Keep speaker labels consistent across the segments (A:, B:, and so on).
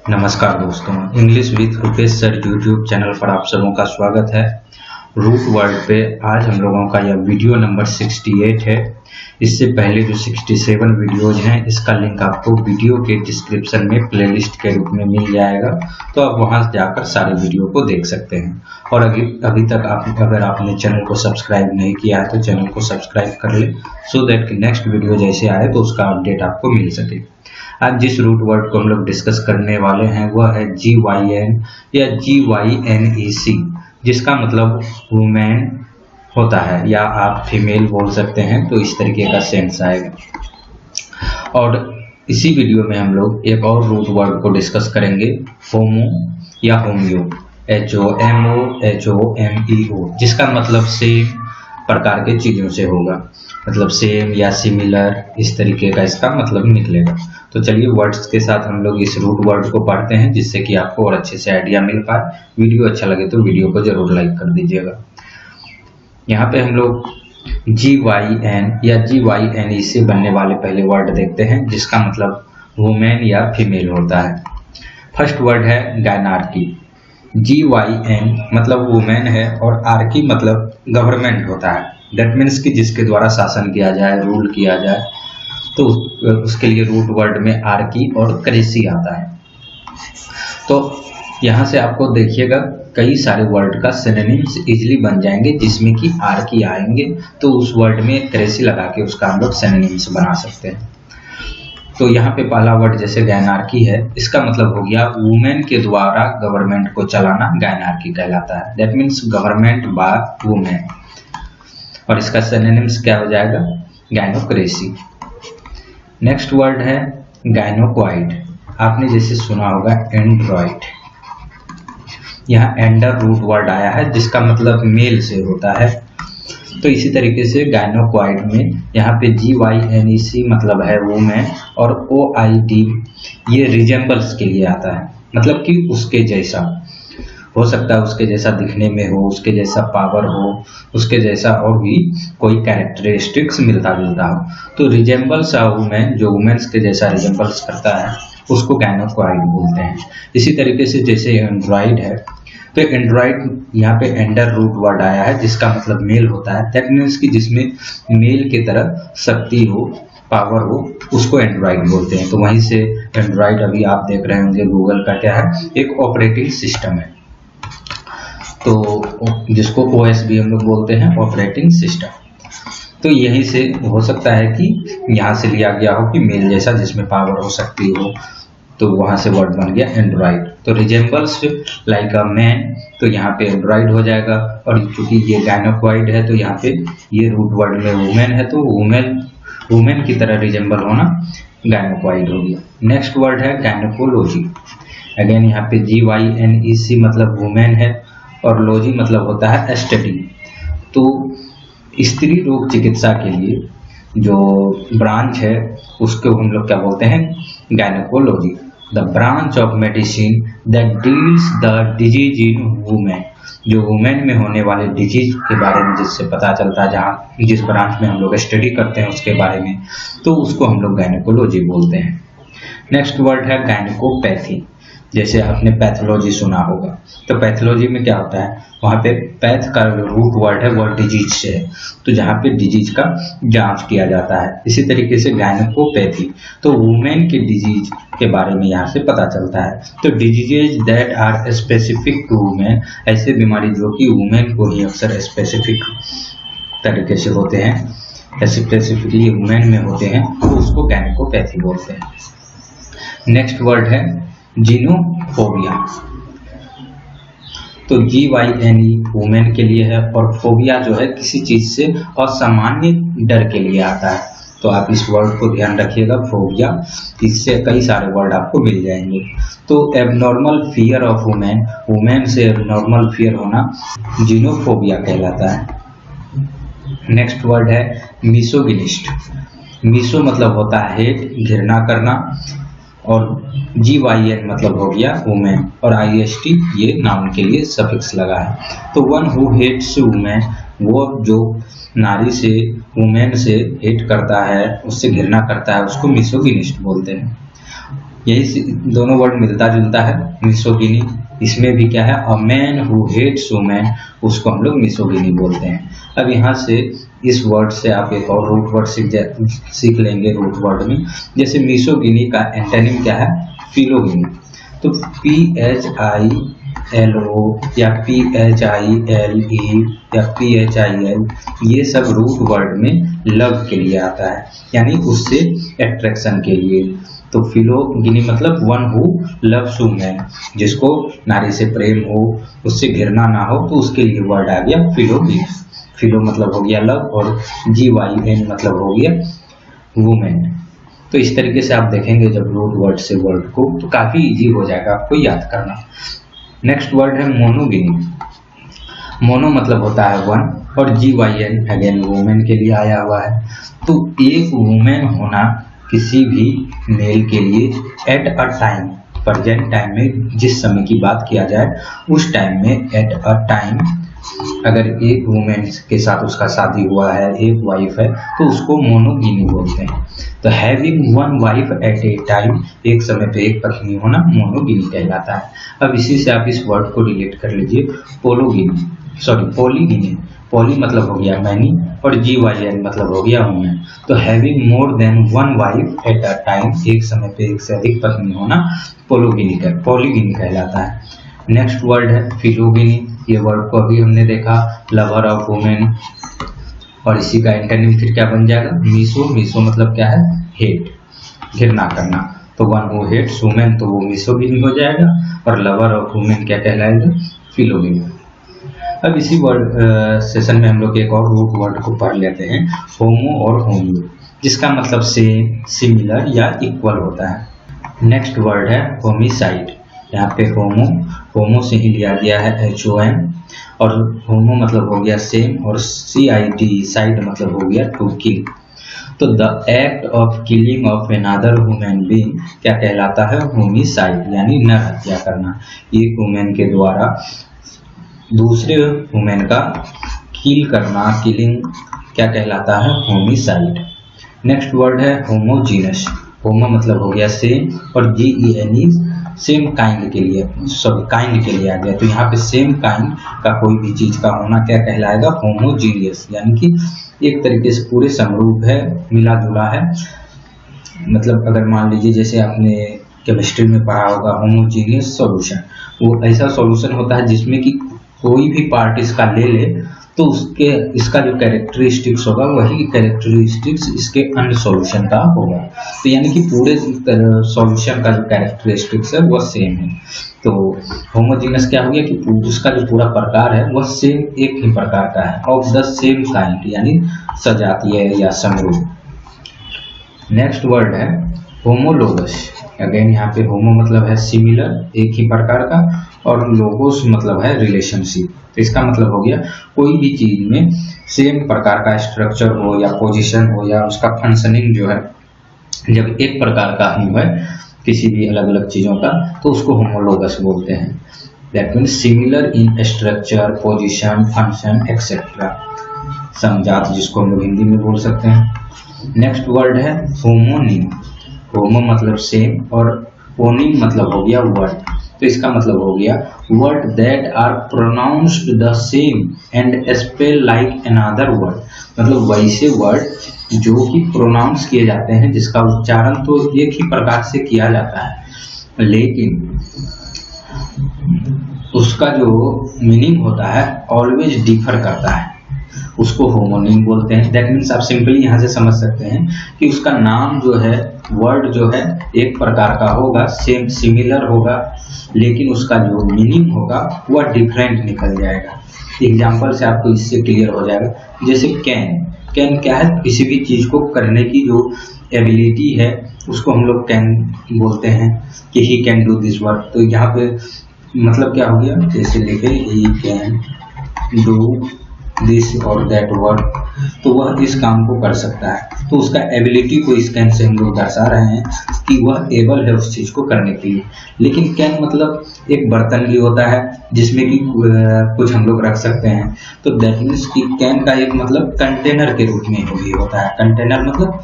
A: नमस्कार दोस्तों, English with Rupesh sir YouTube channel पर आप सबों का स्वागत है। रूट वर्ड पे आज हम लोगों का यह वीडियो नंबर 68 है। इससे पहले जो 67 वीडियोज हैं, इसका लिंक आपको वीडियो के डिस्क्रिप्शन में प्लेलिस्ट के रूप में मिल जाएगा, तो आप वहां जाकर सारे वीडियो को देख सकते हैं। और अभी तक अगर आपने चैनल को सब्सक्राइब नहीं किया है तो चैनल को सब्सक्राइब कर ले, सो दैट कि नेक्स्ट वीडियो जैसे आए तो उसका अपडेट आपको मिल सके। आज जिस रूट वर्ड को हम लोग डिस्कस करने वाले हैं वह है GYN या GYNEC, जिसका मतलब वुमेन होता है या आप फीमेल बोल सकते हैं, तो इस तरीके का सेंस आएगा। और इसी वीडियो में हम लोग एक और रूट वर्ड को डिस्कस करेंगे, होमो या होमियो, HOMO, जिसका मतलब सेम प्रकार के चीजों से होगा, मतलब सेम या सिमिलर, इस तरीके का इसका मतलब निकलेगा। तो चलिए वर्ड्स के साथ हम लोग इस रूट वर्ड को पढ़ते हैं, जिससे कि आपको और अच्छे से आइडिया मिल पाए। वीडियो अच्छा लगे तो वीडियो को जरूर लाइक कर दीजिएगा। यहाँ पे हम लोग GYN या GYNE से बनने वाले पहले वर्ड देखते हैं, जिसका मतलब वुमेन या फीमेल होता है। फर्स्ट वर्ड है गायनार्की। GYN मतलब वुमेन है और आर्की मतलब गवर्नमेंट होता है। दैट मीन्स कि जिसके द्वारा शासन किया जाए, रूल किया जाए, तो उसके लिए रूट वर्ड में आर्की और क्रेसी आता है। तो यहाँ से आपको देखिएगा कई सारे वर्ड का सिनोनिम्स इजीली बन जाएंगे, जिसमें कि आर्की आएंगे तो उस वर्ड में क्रेसी लगा के उसका हम लोग सिनोनिम्स बना सकते हैं। तो यहाँ पे पहला वर्ड जैसे गायनार्की है, इसका मतलब हो गया वुमेन के द्वारा गवर्नमेंट को चलाना, गायनार्की कहलाता है। That means government by women. और इसका सिनोनिम्स क्या हो जाएगा, गायनोक्रेसी। नेक्स्ट वर्ड है गायनोक्वाइड। आपने जैसे सुना होगा एंड्रॉइड। यहाँ एंडर रूट वर्ड आया है, जिसका मतलब मेल से होता है। तो इसी तरीके से गायनोक्वाइड में यहाँ पे GYNEC मतलब है वुमेन, और OID ये रिजेंबल्स के लिए आता है, मतलब कि उसके जैसा हो सकता है, उसके जैसा दिखने में हो, उसके जैसा पावर हो, उसके जैसा और भी कोई कैरेक्टरिस्टिक्स मिलता जुलता हो। तो रिजेंबल्स अ वुमेन, जो वुमेन्स के जैसा रिजेंबल्स करता है, उसको गायनोक्वाइड बोलते हैं। इसी तरीके से जैसे एंड्रॉइड है, तो एंड्रॉइड यहाँ पे एंडर रूट वर्ड आया है, जिसका मतलब मेल होता है। दैट मीन्स कि जिसमें मेल की तरह शक्ति हो, पावर हो, उसको एंड्रॉइड बोलते हैं। तो वहीं से एंड्रॉइड अभी आप देख रहे होंगे गूगल का क्या है, एक ऑपरेटिंग सिस्टम है, तो जिसको OS भी हम लोग बोलते हैं, ऑपरेटिंग सिस्टम। तो यहीं से हो सकता है कि यहाँ से लिया गया हो कि मेल जैसा जिसमें पावर हो सकती हो, तो वहां से वर्ड बन गया एंड्रॉइड। तो रिजेंबल्स लाइक अ मैन, तो यहाँ पे एंड्रॉइड हो जाएगा। और चूंकि ये गायनोक्वाइड है, तो यहाँ पे ये रूट वर्ड में वुमेन है, तो वुमेन की तरह रिजेंबल होना गायनोक्वाइड हो गया। नेक्स्ट वर्ड है गायनोकोलॉजी। अगेन यहाँ पे GYNEC मतलब वुमेन है, और लॉजी मतलब होता है स्टडी। तो स्त्री रोग चिकित्सा के लिए जो ब्रांच है, उसको हम लोग क्या बोलते हैं, gynaecology. The branch of medicine that deals the disease in women, जो वुमेन में होने वाले डिजीज के बारे में जिससे पता चलता है, जहाँ जिस ब्रांच में हम लोग स्टडी करते हैं उसके बारे में, तो उसको हम लोग गायनोकोलॉजी बोलते हैं। नेक्स्ट वर्ड है गायनोकोपैथी। जैसे आपने पैथोलॉजी सुना होगा, तो पैथोलॉजी में क्या होता है, वहाँ पे पैथ का रूट वर्ड है वह डिजीज से है, तो जहाँ पे डिजीज का जांच किया जाता है। इसी तरीके से गायनोकोपैथी, तो वुमेन के डिजीज के बारे में यहाँ से पता चलता है। तो diseases that are specific to women, ऐसे बीमारी जो कि वुमेन को ही अक्सर स्पेसिफिक तरीके से होते हैं, स्पेसिफिकली वुमेन में होते हैं, तो उसको गायनोकोपैथी बोलते हैं। नेक्स्ट वर्ड है जीनोफोबिया। तो GYNE वुमेन के लिए है, और फोबिया जो है किसी चीज से असामान्य डर के लिए आता है। तो आप इस वर्ड को ध्यान रखिएगा, फोबिया, इससे कई सारे वर्ड आपको मिल जाएंगे। तो abnormal fear of women, women से एबनॉर्मल फियर होना जीनोफोबिया कहलाता है। नेक्स्ट वर्ड है मिसोगिनिस्ट। मिसो मतलब होता है हेट, घृणा करना, और GYN मतलब हो गया वुमेन, और IST ये नाउन के लिए सफिक्स लगा है। तो वन हु हेट्स वुमेन, वो जो नारी से, वुमेन से हेट करता है, उससे घृणा करता है, उसको मिसोगिनिस्ट बोलते हैं। यही दोनों वर्ड मिलता जुलता है। मिसोगिनी, इसमें भी क्या है, a man who hates women, उसको हम लोग मिसोगिनी बोलते हैं। अब यहाँ से इस वर्ड से आप एक और रूट वर्ड सीख लेंगे रूट वर्ड में। जैसे मिसोगिनी का एंटोनिम क्या है, फिलोगिनी। तो PHILO या PHILE या PHIL, ये सब रूट वर्ड में लव के लिए आता है, यानी उससे अट्रैक्शन के लिए। तो फिलोगिनी मतलब वन हु लव्स वुमेन, जिसको नारी से प्रेम हो, उससे घृणा ना हो, तो उसके लिए वर्ड आ गया फिलोगिनी। फिलो मतलब हो गया लव और GYN मतलब हो गया वुमेन। तो इस तरीके से आप देखेंगे जब रूट वर्ड से वर्ड को, तो काफी इजी हो जाएगा आपको याद करना। नेक्स्ट वर्ड है मोनोगिनी। मोनो मतलब होता है वन और GYN अगेन वुमेन के लिए आया हुआ है। तो एक वुमेन होना किसी भी मेल के लिए at a time, present time में जिस समय की बात किया जाए उस टाइम में, एट अ टाइम अगर एक वुमेन के साथ उसका शादी हुआ है, एक वाइफ है, तो उसको मोनोगिनी बोलते हैं। तो हैविंग वन वाइफ एट ए टाइम, एक समय पे एक पत्नी होना मोनोगिनी कहलाता है। अब इसी से आप इस वर्ड को रिलेट कर लीजिए पॉलीगिनी। पॉली मतलब हो गया मैनी और GYN मतलब हो गया वुमेन। तो having more than one wife at a time, एक समय पे एक से अधिक पत्नी होना पॉलीगिनी कहलाता है। नेक्स्ट वर्ड है फिलोगिनी। ये वर्ड को अभी हमने देखा, लवर ऑफ वुमेन, और इसी का एंटोनिम फिर क्या बन जाएगा, मिसो मतलब क्या है, हेट, घृणा करना। तो वन हु हेट्स वुमेन, तो वो मिसोगिनी हो जाएगा, और लवर ऑफ वुमेन क्या कहलाएगा, फिलोगिनी। अब इसी वर्ड सेशन में हम लोग एक और रूट वर्ड को पढ़ लेते हैं, होमो और होमियो, जिसका मतलब सेम, सिमिलर या इक्वल होता है। नेक्स्ट वर्ड है होमिसाइड। यहाँ पे होमो से ही लिया गया है HOM, और होमो मतलब हो गया सेम, और CID साइड मतलब हो गया टू किल। तो the act of killing of another human being क्या कहलाता है, होमिसाइड, यानी नर हत्या करना। एक ह्यूमन के द्वारा दूसरे ह्यूमन का किल करना, किलिंग क्या कहलाता है, होमिसाइड। नेक्स्ट वर्ड है होमोजीनस। होमो मतलब हो गया सेम, और GENE सेम काइंड के लिए, काइंड के लिए आ गया। तो यहाँ पे सेम काइंड का कोई भी चीज का होना क्या कहलाएगा, होमोजीनियस, यानी कि एक तरीके से पूरे समरूप है, मिला जुला है। मतलब अगर मान लीजिए जैसे आपने केमिस्ट्री में पढ़ा होगा होमोजीनियस सॉल्यूशन, वो ऐसा सॉल्यूशन होता है जिसमें कि कोई भी पार्ट इसका ले ले तो उसके इसका जो कैरेक्टरिस्टिक्स होगा वही कैरेक्टरिस्टिक्स इसके अन्य सॉल्यूशन का होगा। तो यानी कि पूरे सॉल्यूशन का जो कैरेक्टरिस्टिक्स है वह सेम है। तो होमोजीनस क्या हो गया कि उसका जो पूरा प्रकार है वह सेम, एक ही प्रकार का है, ऑफ द सेम काइंड, यानी सजातीय या समरूप। नेक्स्ट वर्ड है होमोलोगस। अगेन यहाँ पे होमो मतलब है सिमिलर, एक ही प्रकार का, और लोगोस मतलब है रिलेशनशिप। तो इसका मतलब हो गया कोई भी चीज में सेम प्रकार का स्ट्रक्चर हो या पोजीशन हो या उसका फंक्शनिंग जो है जब एक प्रकार का ही है किसी भी अलग अलग चीजों का, तो उसको होमोलोगस बोलते हैं। That means similar in structure, position, function etcetera, समजात, जिसको हम लोग हिंदी में बोल सकते हैं। नेक्स्ट वर्ड है होमोनिम। होमो मतलब सेम और ओनिम मतलब हो गया वर्ड। तो इसका मतलब हो गया word that are pronounced the same and spell like another word, मतलब वैसे वर्ड जो कि प्रोनाउंस किए जाते हैं जिसका उच्चारण तो एक ही प्रकार से किया जाता है लेकिन उसका जो मीनिंग होता है ऑलवेज डिफर करता है, उसको होमोनिम बोलते हैं। दैट मीन्स आप सिंपली यहाँ से समझ सकते हैं कि उसका नाम जो है, वर्ड जो है एक प्रकार का होगा, सेम सिमिलर होगा, लेकिन उसका जो मीनिंग होगा वह डिफरेंट निकल जाएगा। एग्जाम्पल से आपको इससे क्लियर हो जाएगा। जैसे कैन क्या है, किसी भी चीज को करने की जो एबिलिटी है उसको हम लोग कैन बोलते हैं कि he can do this work. तो यहाँ पे मतलब क्या हो गया, जैसे लिखे ही कैन डू दिस और दैट वर्क, तो वह इस काम को कर सकता है। तो उसका एबिलिटी को इस कैन से हम लोग दर्शा रहे हैं कि वह एबल है उस चीज को करने के लिए। लेकिन कैन मतलब एक बर्तन भी होता है जिसमें कि कुछ हम लोग रख सकते हैं। तो दैट मीन्स कि कैन का एक मतलब कंटेनर के रूप में भी होता है। कंटेनर मतलब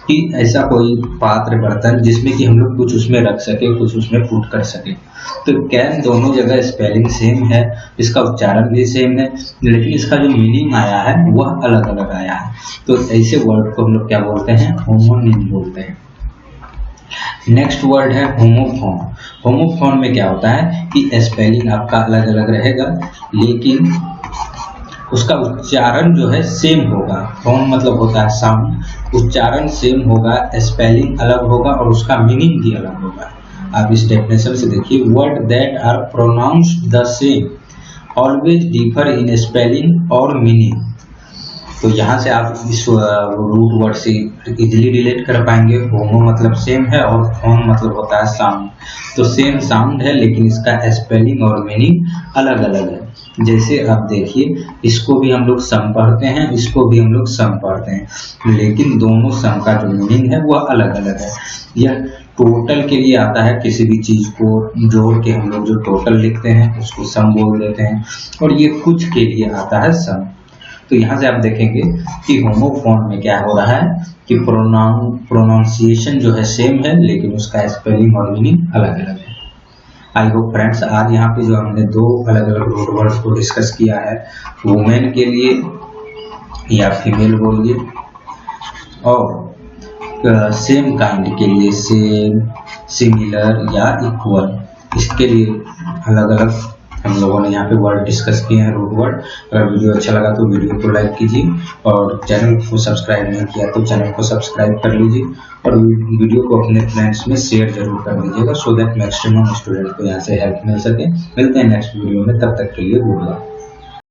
A: कि ऐसा कोई पात्र बर्तन जिसमें कि हम लोग कुछ उसमें रख सके, कुछ उसमें पुट कर सके। तो कैन दोनों जगह स्पेलिंग सेम है, इसका उच्चारण भी सेम है, लेकिन इसका जो मीनिंग आया है वह अलग अलग आया है। तो ऐसे वर्ड को हम लोग क्या बोलते हैं, होमोनिम बोलते हैं। नेक्स्ट वर्ड है होमोफोन। होमोफोन में क्या होता है कि स्पेलिंग आपका अलग अलग रहेगा, लेकिन उसका उच्चारण जो है सेम होगा। फोन मतलब होता है साउंड, उच्चारण सेम होगा, स्पेलिंग अलग होगा और उसका मीनिंग भी अलग होगा। आप इस डेफिनेशन से देखिए, word that are pronounced the same always differ in spelling और मीनिंग। तो यहाँ से आप इस रूट वर्ड से इजीली रिलेट कर पाएंगे। होमो मतलब सेम है और फोन मतलब होता है साउंड। तो सेम साउंड है लेकिन इसका स्पेलिंग और मीनिंग अलग अलग है। जैसे आप देखिए, इसको भी हम लोग सम पढ़ते हैं, इसको भी हम लोग सम पढ़ते हैं, लेकिन दोनों सम का जो मीनिंग है वह अलग अलग है। यह टोटल के लिए आता है, किसी भी चीज को जोड़ के हम लोग जो टोटल लिखते हैं उसको सम बोल देते हैं, और ये कुछ के लिए आता है सम। तो यहाँ से आप देखेंगे कि होमोफोन में क्या हो रहा है कि प्रोनाउंसिएशन जो है सेम है, लेकिन उसका स्पेलिंग और मीनिंग अलग अलग है। आई होप फ्रेंड्स, आज यहाँ पे जो हमने दो अलग अलग रूट वर्ड्स को डिस्कस किया है, वुमेन के लिए या फीमेल बोलिए, और सेम काइंड के लिए सेम, सिमिलर या इक्वल, इसके लिए अलग अलग हम लोगों ने यहाँ पे वर्ड डिस्कस किए हैं, रूट वर्ड। अगर वीडियो अच्छा लगा तो वीडियो को लाइक कीजिए, और चैनल को सब्सक्राइब नहीं किया तो चैनल को सब्सक्राइब कर लीजिए, और वीडियो को अपने फ्रेंड्स में शेयर जरूर कर दीजिएगा, सो दैट मैक्सिमम स्टूडेंट को यहाँ से हेल्प मिल सके। मिलते हैं नेक्स्ट वीडियो में, तब तक के लिए गुड बाय।